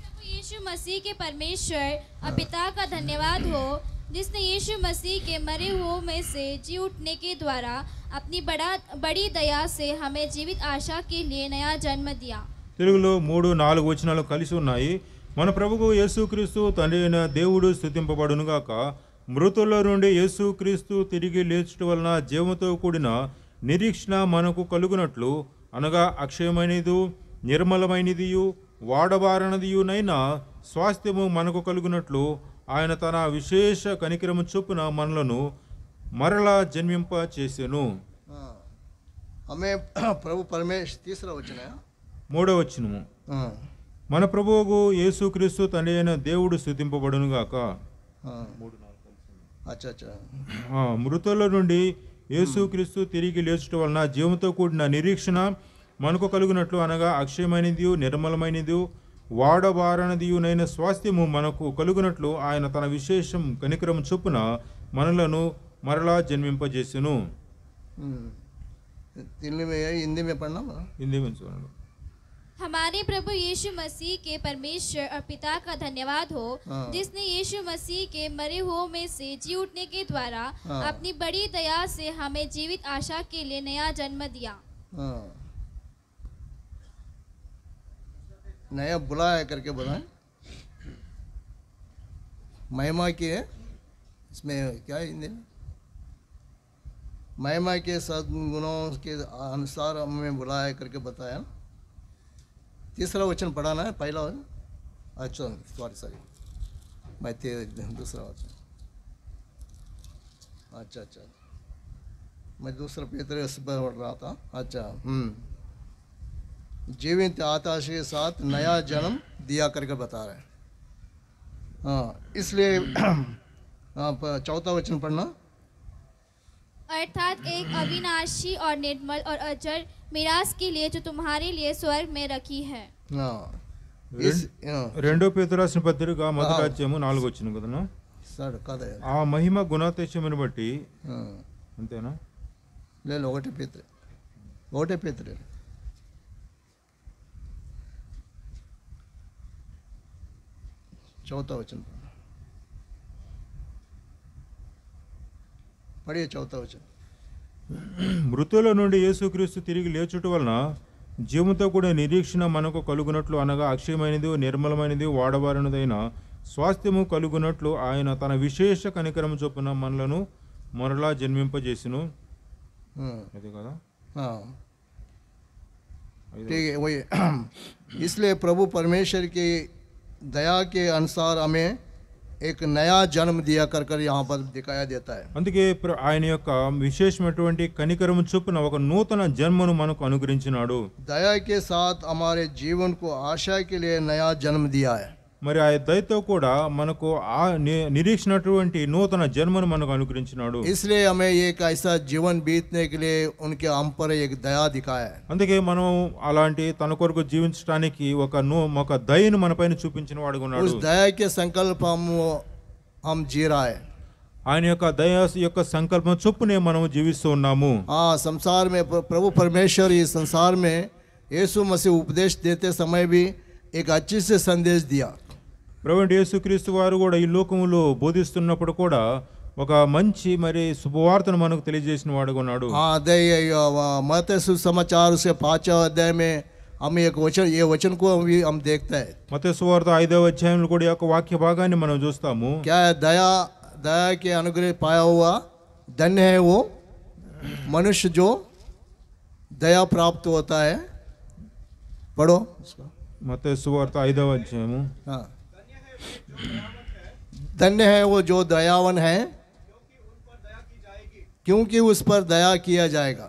प्रभु यीशु मसीह के परमेश्वर और पिता का धन्यवाद हो, जिसने यीशु मसीह के मरे हुओं में से जी उठने के द्वारा अपनी बड़ी दया से हमें जीवित आशा के लिए नया जन्म दिया। తెలుగులో 3-4 వచనాలు కలిసి ఉన్నాయి. మన ప్రభువు యేసుక్రీస్తు తండ్రి అయిన దేవుడు స్తుతింపబడును గాక. మృతుల నుండి యేసుక్రీస్తు తిరిగి లేచుట వలన జీవంతో కూడిన నిరీక్షణ మనకు కలుగునట్లు, అనగా అక్షయమైనది, నిర్మలమైనదియు, వాడబారనదియునైన స్వాస్థ్యము మనకు కలుగునట్లు ఆయన తన విశేష కనికరము చొప్పున మనలను మరలా జన్మింప చేసెను. हमें प्रभु परमेश्वर, तीसरा वचन है। 3వ వచనము. మన ప్రభువుకు యేసుక్రీస్తు తండ్రి అయిన దేవుడు స్తుతింపబడును గాక. अच्छा మృతుల నుండి యేసుక్రీస్తు తిరిగి లేచుట వలన జీవంతో కూడిన నిరీక్షణ మనకు కలుగునట్లు, అనగా అక్షయమైనది, నిర్మలమైనది, వాడబారనదియునైన స్వాస్థ్యము మనకు కలుగునట్లు ఆయన తన విశేషం కనికరం చొప్పున మనలను మరలా జన్మింపజేసెను. हिंदी में पढ़ना। హిందీ में చూడండి. हमारे प्रभु यीशु मसीह के परमेश्वर और पिता का धन्यवाद हो, जिसने यीशु मसीह के मरे हुओं में से जी उठने के द्वारा अपनी बड़ी दया से हमें जीवित आशा के लिए नया जन्म दिया। नया बुलाया करके बुलाए, महिमा की है इसमें, क्या है हिंदी में? महिमा के सद्गुणों के अनुसार हमें बुलाया करके बताया। तीसरा वचन पढ़ाना है, पहला वचन। अच्छा सॉरी मैं दूसरा वचन। अच्छा मैं दूसरा पेतरस पढ़ रहा था। अच्छा जीवित आत्मा के साथ नया जन्म दिया करके बता रहे हैं। हाँ, इसलिए चौथा वचन पढ़ना। अर्थात एक अविनाशी और निर्मल और अजर मिरास के लिए जो तुम्हारे लिए स्वर्ग में रखी है। రెండో పేతురు రాసిన పత్రిక మొదటి అధ్యాయము 4వ వచనం కదనా. सर कद ఆ మహిమ గుణాతిశయమును బట్టి, అంతేనా? లేదు ఒకటే పేతురు चौथा वचन पढ़िए। चौथा वचन। మృతుల నుండి యేసుక్రీస్తు తిరిగి లేచుట వలన జీవంతో కూడా నిరీక్షణ మనకు కలుగునట్లు, అనగా అక్షయమైనది, నిర్మలమైనది, వాడబారినదైన స్వాస్థ్యము కలుగునట్లు ఆయన తన విశేష కనికరము చొప్పున మనలను మరలా జన్మింపజేసిను. అదే కదా. हाँ ठीक है वही इसलिए प्रभु परमेश्वर की दया के अनुसार हमें एक नया जन्म दिया कर यहाँ पर दिखाया देता है. అందుకే ఆయన యొక్క విశేషమైనటువంటి కనికరము చొప్పున ఒక నూతన జన్మను మనకు అనుగ్రహించినాడు. दया के साथ हमारे जीवन को आशा के लिए नया जन्म दिया है. మరి ఆ దయతో కూడా మనకు ఆ నిరీక్షణటువంటి నూతన జన్మను మనకు అనుగ్రహించినాడు. इसलिए हमें एक ऐसा जीवन बीतने के लिए उनके हम पर एक दया दिखाया है. అందుకే మనం అలాంటి తన కొరకు జీవించడానికి ఒక దయను మనపైన చూపించిన వాడుగా ఉన్నాడు. उस दया के संकल्प हम जी रहा है. ఆయన యొక్క దయ యొక్క సంకల్పం చొప్పునే మనం జీవిస్తూ ఉన్నాము. संसार में प्रभु परमेश्वर इस संसार में यीशु मसीह उपदेश देते समय भी एक अच्छे से संदेश दिया. ప్రభువైన యేసుక్రీస్తు వారు కూడా ఈ లోకములో బోధిస్తున్నప్పుడు కూడా ఒక మంచి మరి శుభవార్తను మనకు తెలియజేసిన వాడుగా ఉన్నాడు. मत्ती सुसमाचार से 5वें अध्याय में हम एक वचन ये वचन को भी हम देखते हैं. మత్తయి సువార్త 5వ అధ్యాయంలో కూడా ఈ యొక్క వాక్య భాగాన్ని మనం చూస్తాము. क्या है दया के अनुग्रह पाया हुआ धन्य है वो मनुष्य जो दया प्राप्त होता है. पढ़ो మత్తయి సువార్త 5వ అధ్యాయము. हाँ धन्य है वो जो दयावन है क्योंकि उस पर दया किया जाएगा.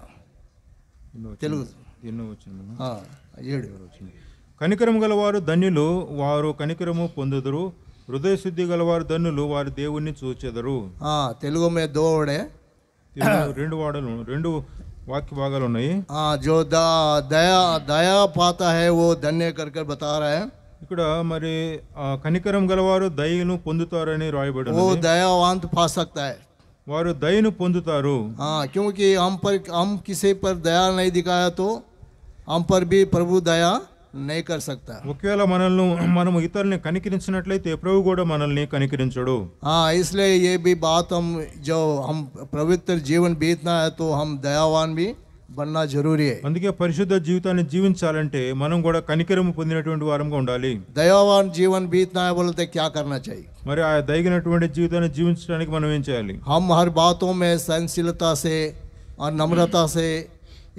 తెలుగు కనికరము గలవారు ధన్యులు, వారు కనికరము పొందుదురు. హృదయ శుద్ధి గలవారు ధన్యులు, వారు దేవుణ్ణి చూచెదరు. తెలుగు में दो वर्ड है. రెండు వాక్య భాగాలు ఉన్నాయి. जो दया पाता है वो धन्य कर बता रहा है. ఇక్కడ మరి కనికరం గలవారు దయను పొందుతారని రాయబడింది. वो दयावान पा सकता है. వారు దయను పొందుతారు. क्योंकि हम किसी पर दया नहीं दिखाया तो हम पर भी प्रभु दया नहीं कर सकता. ఒకవేళ మనం ఇతరుల్ని కనికరించినట్లయితే ప్రభు కూడా మనల్ని కనికరించడు. इसलिए ये भी बात जो हम पवित्र जीवन बीतना है तो हम दयावान भी बनना जरूरी है. అందుకే పరిశుద్ధ జీవితాన్ని జీవించాలంటే మనం కూడా కనికరము పొందినటువంటి వారంగా ఉండాలి. दयावान जीवन बीतना है बोलते क्या करना चाहिए? మరి ఆ దయగినటువంటి జీవితాన్ని జీవించడానికి మనం ఏం చేయాలి? हम हर बातों में सहनशीलता से और नम्रता से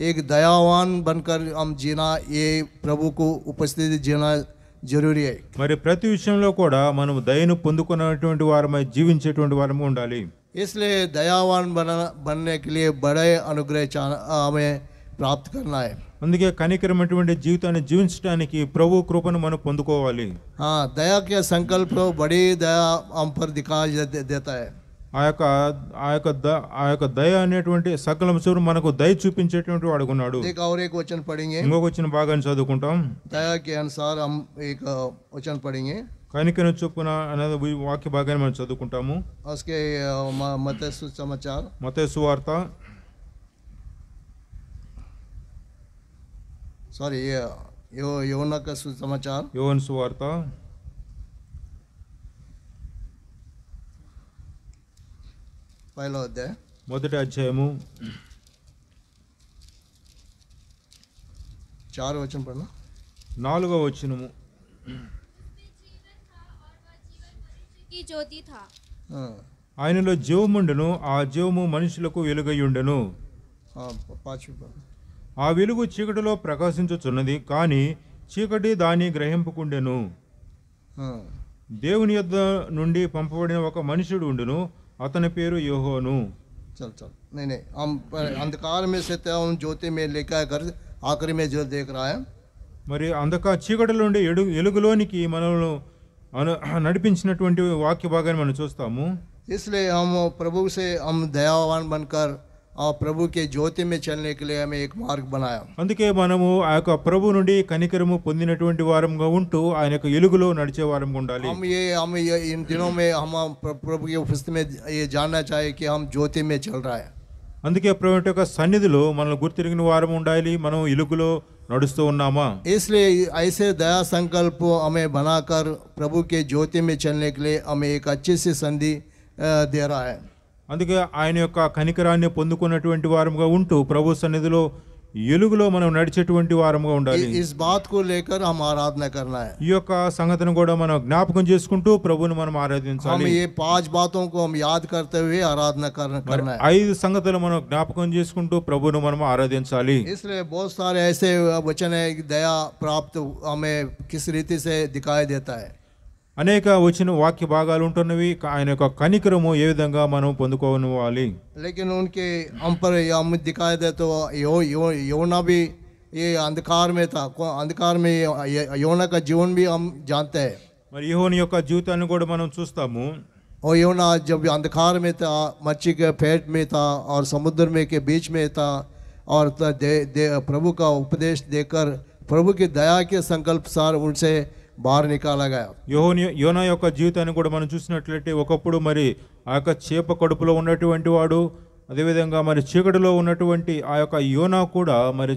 एक दयावान बनकर हम जीना, ये प्रभु को उपस्थिति जीना जरूरी है. మరి ప్రతి విషయంలో కూడా మనం దయను పొందుకున్నటువంటి వారమై జీవించేటువంటి వారంగా ఉండాలి. इसलिए दयावान बनने के लिए बड़े अनुग्रह हमें प्राप्त करना है. అందుకే కనికరమైనటువంటి జీవితాన్ని జీవించడానికి ప్రభు కృపను మనం పొందుకోవాలి. दया के संकल्प बड़ी दया हम पर दिखाई देता है. ఆ యొక్క దయ అనేటువంటి సకల అంశం మనకు దయ చూపించేటువంటి వాడుకున్నాడు. और एक वचन पढ़ेंगे. ఇంకొక వచ్చిన భాగాన్ని చదువుకుంటాం. दया के अनुसार हम एक वचन पढ़ेंगे. కనికరం చొప్పున అనేది వాక్య భాగాన్ని మనం చదువుకుంటాము. उसके मत्ती सुसमाचार మత్తయి సువార్త सॉरी ये యోనా का सुसमाचार యోహాను సువార్త 1వ अध्याय 1వ అధ్యాయము 4 वचन पढ़ना. 4వ వచనము. की ज्योति था. ఆయనలో జీవముండెను, ఆ జీవము మనుషులకు వెలుగయ్యుండెను. 5 पढ़ना. ఆ వెలుగు చీకటిలో ప్రకాశించుచున్నది, కానీ చీకటి దాన్ని గ్రహింపకుండెను. దేవుని యొద్ద నుండి పంపబడిన ఒక మనుషుడు ఉండును, అతని పేరు యోహోను. चल नहीं हम अंधकार में से हम ज्योति में लेकर कर आखिरी में जो देख रहा है. మరి చీకటిలో నుండి ఎలుగులోనికి మనల్ని నడిపించినటువంటి వాక్య భాగాన్ని మనం చూస్తాము. इसलिए हम प्रभु से हम दयावान बनकर और प्रभु के ज्योति में चलने के लिए हमें एक मार्ग बनाया. అందుకే మనము ఆ యొక్క ప్రభు నుండి కనికరము పొందినటువంటి వారంగా ఉంటూ ఆయన యొక్క ఎలుగులో నడిచే వారంగా ఉండాలి. हम ये इन दिनों में हम प्रभु की उपस्थिति में ये जानना चाहिए कि हम ज्योति में चल रहा है. అందుకే ప్రభు యొక్క సన్నిధిలో మనం గుర్తిరిగిన వారం ఉండాలి, మనం ఎలుగులో నడుస్తూ ఉన్నామా. इसलिए ऐसे दया संकल्प हमें बनाकर प्रभु के ज्योति में चलने के लिए हमें एक अच्छी सी संधि दे रहा है. అందుకే ఆయన యొక్క కనికరాన్ని పొందుకున్నటువంటి వారంగా ఉంటూ ప్రభు సన్నిధిలో ఎలుగులో మనం నడిచేటువంటి వారముగా ఉండాలి. इस बात को लेकर हम आराधना करना है. ఈ యొక్క సంగతిని కూడా మనం జ్ఞాపకం చేసుకుంటూ ప్రభువుని మనం हम ఆరాధించాలి. ये 5 बातों को हम याद करते हुए आराधना करना है. 5 సంగతులు మనం జ్ఞాపకం చేసుకుంటూ ప్రభువును మనం ఆరాధించాలి. इसलिए बहुत सारे ऐसे वचन है कि दया प्राप्त हमें किस रीति से दिखाई देता है. అనేక వచ్చిన వాక్య భాగాలు ఉంటున్నవి. ఆయన యొక్క కనికరము ఏ విధంగా మనం పొందుకోవాలి. लेकिन उनके हम पर हम दिखाई दे तो योना भी ये अंधकार में था. अंधकार में योना का जीवन भी हम जानते हैं. మరి యోహాను యొక్క జీవితాన్ని కూడా మనం చూస్తాము. और योना जब अंधकार में था, मच्छी के पेट में था और समुद्र में के बीच में था, और प्रभु का उपदेश देकर प्रभु की दया के संकल्प सार उनसे बाहर निकाला गया. యోనా యొక్క జీవితాన్ని కూడా మనం చూసినట్లయితే ఒకప్పుడు మరి ఆ యొక్క చేప కడుపులో ఉన్నటువంటి వాడు, అదేవిధంగా మరి చీకటిలో ఉన్నటువంటి ఆ యొక్క యోనా కూడా మరి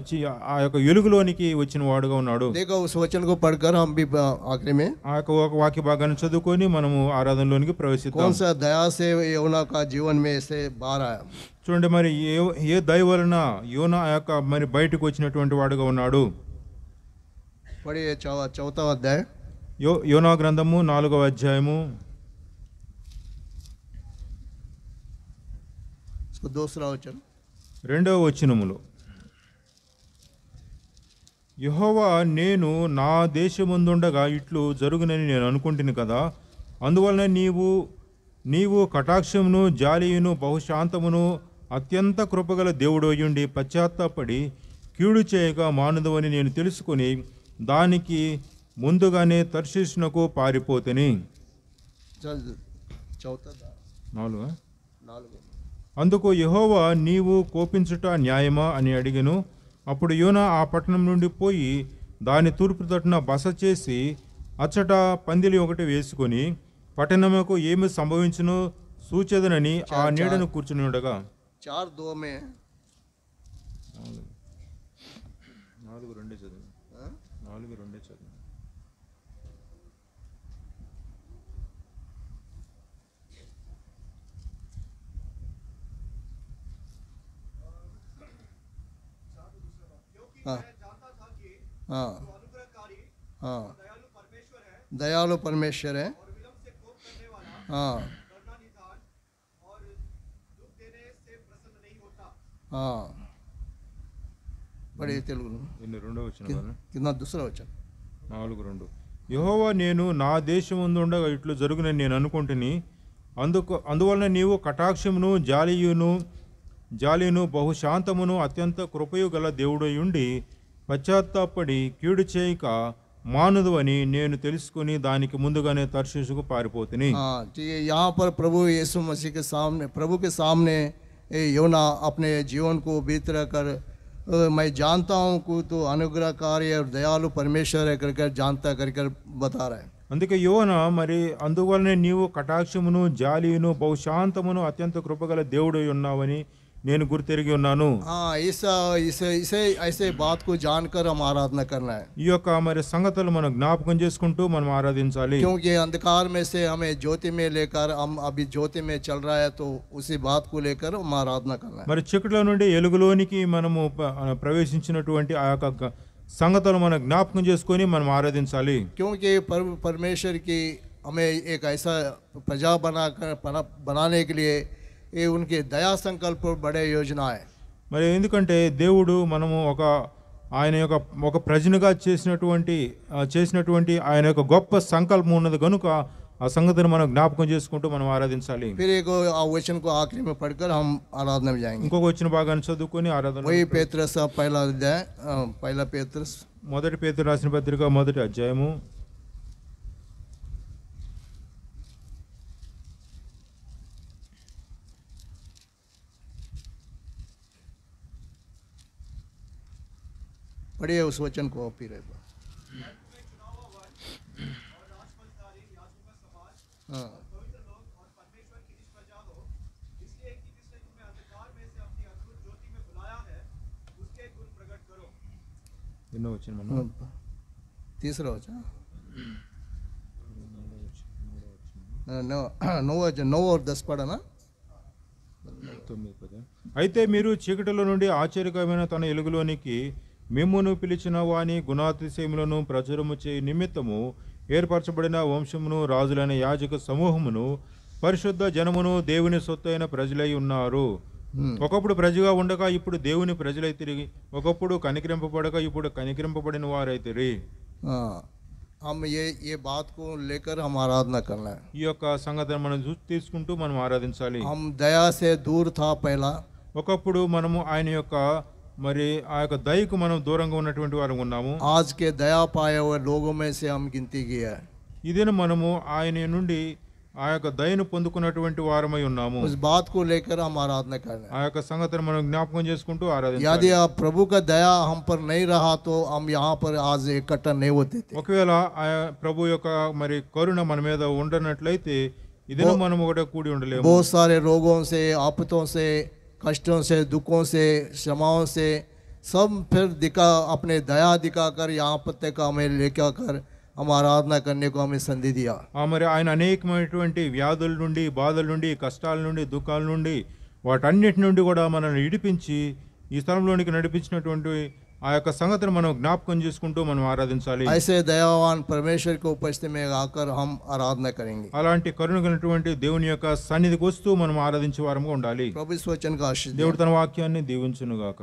ఆ యొక్క ఎలుగులోనికి వచ్చిన వాడుగా ఉన్నాడు. देखो उस वचन को पढ़कर हम भी आखिरी में ఆ యొక్క వాక్య భాగాన్ని చదువుకొని మనము ఆరాధనలోనికి ప్రవేశిద్దాం. कौन सा दया से योना का जीवन में से बाहर आया. చూడండి మరి ఏ దయ వలన యోనా ఆ యొక్క మరి బయటకు వచ్చినటువంటి వాడుగా ఉన్నాడు. पढ़िए 4वां अध्याय యోనా గ్రంథము 4వ అధ్యాయము इसको दूसरा वचन 2వ వచనములో, యెహోవా నేను నా దేశమందుండగా ఇట్లు జరుగునని నేను అనుకుంటుని కదా, అందువలన నీవు కటాక్షమును జాలియును బహుశాంతమును అత్యంత కృపగల దేవుడోయుండి పశ్చాత్తాపడి కీడు చేయగా మానుదవని నేను తెలుసుకొని దానికి ముందుగానే తర్షీషునకు పారిపోతేని. 4. అందుకు యెహోవా నీవు కోపించుట న్యాయమా అని అడిగెను. అప్పుడు యోనా ఆ పట్టణం నుండి పోయి దాని తూర్పు తట్టున బస చేసి అచ్చట పందిలి ఒకటి వేసుకొని పట్టణముకు ఏమి సంభవించునో సూచెదనని ఆ నీడను కూర్చుని ఉండగా. 4:2 में 4:2 చదువు. 4:2 చదువు. हाँ हाँ दयालु परमेश्वर है. हाँ हाँ बड़े तेलुगु कितना दूसरा वचन 4:2. యెహోవా నేను నా దేశమందుండగా ఇట్లు జరుగునని నేను అనుకుంటుని, అందువలన నీవు కటాక్షమును జాలియును బహుశాంతమును అత్యంత కృపయు గల దేవుడయుండి పశ్చాత్తాపడి కీడు చేయక మానుదువని నేను తెలుసుకుని దానికి ముందుగానే తర్షీషుకు పారిపోతుని. यहाँ पर प्रभु यीशु मसीह के सामने योना अपने जीवन को बीत कर मैं जानता हूँ कि तो अनुग्रहकारी और दयालु परमेश्वर है कर जानता कर बता रहा है. అందుకే యోనా మరి అందువలనే నీవు కటాక్షమును జాలియును బహుశాంతమును అత్యంత కృపగల దేవుడై ఉన్నావని నేను గుర్తెరిగి ఉన్నాను. इसे ऐसे बात को जानकर हम आराधना करना है. ఈ యొక్క మరి సంగతులు మనం జ్ఞాపకం చేసుకుంటూ మనం ఆరాధించాలి. क्योंकि अंधकार में से हमें ज्योति में लेकर हम अभी ज्योति में चल रहा है, तो उसी बात को लेकर हम आराधना करना है. మరి చీకటిలో నుండి వెలుగులోనికి మనము ప్రవేశించినటువంటి ఆ యొక్క సంగతులు మనం జ్ఞాపకం చేసుకొని మనం ఆరాధించాలి. क्योंकि परमेश्वर की हमें एक ऐसा प्रजा बनाने के लिए ये उनके दया संकल्प बड़े योजना है. మరి ఎందుకంటే దేవుడు మనము ఆయన యొక్క ఒక ప్రజనుగా చేసినటువంటి ఆయన యొక్క గొప్ప సంకల్పం ఉన్నది కనుక ఆ సంగతిని మనం జ్ఞాపకం చేసుకుంటూ మనం ఆరాధించాలి. फिर एक वचन को आखिरी में पढ़कर हम आराधना में जाएंगे. ఇంకొక వచ్చిన భాగాన్ని చదువుకొని ఆరాధన. वही पेत्रस पहला अध्याय, पहला पेत्रस 1 పేతురు రాసిన పత్రిక 1వ అధ్యాయము 'पढ़िए उस वचन को फिर. हाँ ఎన్నో వచ్చిన तीसरा वचन 9 और 10 पढ़ा ना. అయితే మీరు చీకటిలో నుండి ఆశ్చర్యకరమైన తన వెలుగులోనికి మిమ్మును పిలిచిన వాని గుణాతిశయములను ప్రచురము చేయ నిమిత్తము ఏర్పరచబడిన వంశమును రాజులైన యాజక సమూహమును పరిశుద్ధ జనమును దేవుని సొత్తైన ప్రజలై ఉన్నారు. ఒకప్పుడు ప్రజగా ఉండగా ఇప్పుడు దేవుని ప్రజలై తిరిగి, ఒకప్పుడు కనికరింపబడక ఇప్పుడు కనికరింపబడిన వారైతిరి. हम ये बात को लेकर हम आराधना करना है. ఈ యొక్క సంగతిని మనం తీసుకుంటూ మనం ఆరాధించాలి. हम दया से दूर था पहला. ఒకప్పుడు మనము ఆయన యొక్క మరి ఆ యొక్క దయకు మనం దూరంగా ఉన్నటువంటి వారు ఉన్నాము. आज के दया पाए हुए लोगों में से हम गिनती किया है. ఇదేనా మనము ఆయన నుండి ఆ యొక్క దయను పొందుకున్నటువంటి వారమై ఉన్నాము. उस बात को लेकर हम आराधना कर रहे हैं. ఆ యొక్క సంగతిని మనం జ్ఞాపకం చేసుకుంటూ ఆరాధించాలి. यदि आप प्रभु का दया हम पर नहीं रहा तो हम यहाँ पर आज इकट्ठा नहीं होते थे. ఒకవేళ ఆ ప్రభు యొక్క మరి కరుణ మన మీద ఉండనట్లయితే ఇదేనా మనం ఒకటే కూడి ఉండలేము. बहुत सारे रोगों से, आफतों से, कष्टों से, दुखों से, श्रमाओं से सब फिर अपने दया दिखाकर यहाँ पर तक हमें लेकर कर हम आराधना करने को हमें संधि दिया. మరి ఆయన అనేకమైనటువంటి వ్యాధుల నుండి, బాధల నుండి, కష్టాల నుండి, దుఃఖాల నుండి, వాటన్నిటి నుండి కూడా మనల్ని ఇడిపించి ఈ స్థలంలోనికి నడిపించినటువంటి ఆ యొక్క సంగతిని మనం జ్ఞాపకం చేసుకుంటూ మనం ఆరాధించాలి. ऐसे दयावान परमेश्वर को उपस्थिति में आकर हम आराधना करेंगे. అలాంటి కరుణగలటువంటి దేవుని యొక్క సన్నిధికి వస్తూ మనం ఆరాధించే వారంగా ఉండాలి. प्रभु इस वचन का आशीष दे. దేవుడు తన వాక్యాన్ని దీవించును గాక.